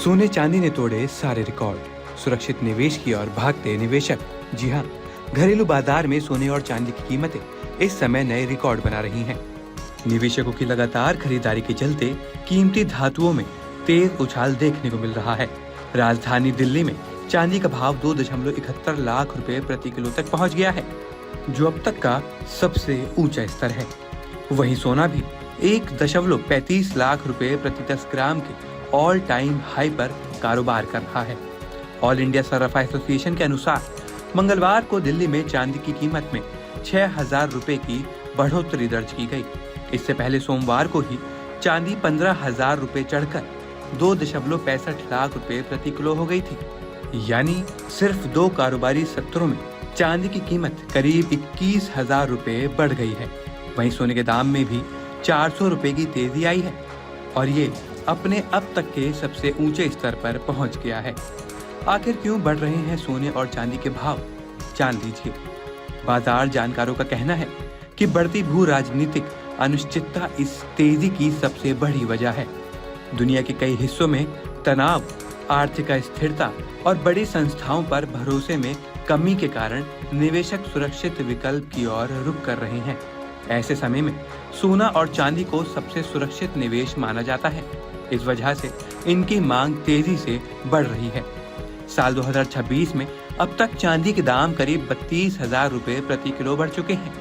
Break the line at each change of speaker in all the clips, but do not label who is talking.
सोने चांदी ने तोड़े सारे रिकॉर्ड, सुरक्षित निवेश की ओर भागते निवेशक। जी हाँ, घरेलू बाजार में सोने और चांदी की कीमतें इस समय नए रिकॉर्ड बना रही हैं। निवेशकों की लगातार खरीदारी के चलते कीमती धातुओं में तेज उछाल देखने को मिल रहा है। राजधानी दिल्ली में चांदी का भाव 2.71 लाख रुपए प्रति किलो तक पहुंच गया है, जो अब तक का सबसे ऊंचा स्तर है। वहीं सोना भी 1.35 लाख रुपए प्रति 10 ग्राम के ऑल टाइम हाई पर कारोबार कर रहा है। ऑल इंडिया सराफा एसोसिएशन के अनुसार मंगलवार को दिल्ली में चांदी की कीमत में 6,000 रुपए की बढ़ोतरी दर्ज की गई। इससे पहले सोमवार को ही चांदी 15,000 रुपए चढ़कर 2.65 लाख रुपए प्रति किलो हो गई थी। यानी सिर्फ 2 कारोबारी सत्रों में चांदी की कीमत करीब 21,000 रुपए बढ़ गई है। वहीं सोने के दाम में भी 400 रुपए की तेजी आई है और ये अपने अब तक के सबसे ऊंचे स्तर पर पहुंच गया है। आखिर क्यों बढ़ रहे हैं सोने और चांदी के भाव, जान लीजिए। बाजार जानकारों का कहना है कि बढ़ती भू राजनीतिक अनिश्चितता इस तेजी की सबसे बड़ी वजह है। दुनिया के कई हिस्सों में तनाव, आर्थिक अस्थिरता और बड़ी संस्थाओं पर भरोसे में कमी के कारण निवेशक सुरक्षित विकल्प की ओर रुख कर रहे हैं। ऐसे समय में सोना और चांदी को सबसे सुरक्षित निवेश माना जाता है। इस वजह से इनकी मांग तेजी से बढ़ रही है। साल 2026 में अब तक चांदी के दाम करीब 32,000 रुपए प्रति किलो बढ़ चुके हैं।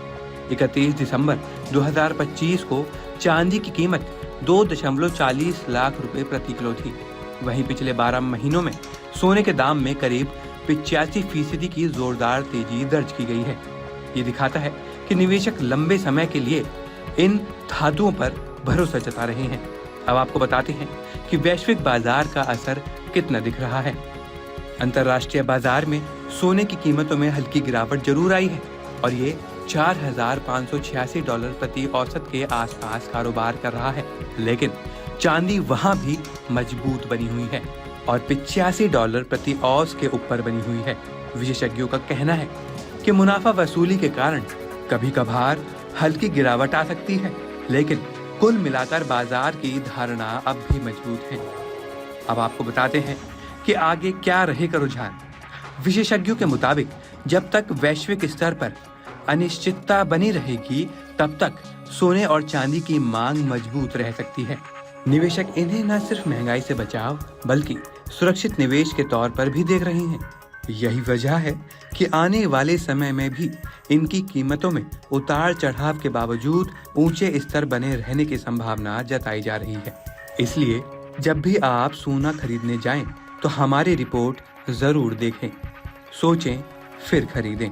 31 दिसंबर 2025 को चांदी की कीमत 2.40 लाख रुपए प्रति किलो थी। वहीं पिछले 12 महीनों में सोने के दाम में करीब 85% की जोरदार तेजी दर्ज की गई है। ये दिखाता है कि निवेशक लंबे समय के लिए इन धातुओं पर भरोसा जता रहे हैं। अब आपको बताते हैं कि वैश्विक बाजार का असर कितना दिख रहा है। अंतर्राष्ट्रीय बाजार में सोने की कीमतों में हल्की गिरावट जरूर आई है और ये $4,586 प्रति औसत के आसपास कारोबार कर रहा है, लेकिन चांदी वहां भी मजबूत बनी हुई है और $85 प्रति औंस के ऊपर बनी हुई है। विशेषज्ञों का कहना है कि मुनाफा वसूली के कारण कभी कभार हल्की गिरावट आ सकती है, लेकिन कुल मिलाकर बाजार की धारणा अब भी मजबूत है। अब आपको बताते हैं कि आगे क्या रहेगा रुझान। विशेषज्ञों के मुताबिक जब तक वैश्विक स्तर पर अनिश्चितता बनी रहेगी, तब तक सोने और चांदी की मांग मजबूत रह सकती है। निवेशक इन्हें न सिर्फ महंगाई से बचाव बल्कि सुरक्षित निवेश के तौर पर भी देख रहे हैं। यही वजह है कि आने वाले समय में भी इनकी कीमतों में उतार चढ़ाव के बावजूद ऊंचे स्तर बने रहने की संभावना जताई जा रही है। इसलिए जब भी आप सोना खरीदने जाएं, तो हमारी रिपोर्ट जरूर देखें, सोचें फिर खरीदें।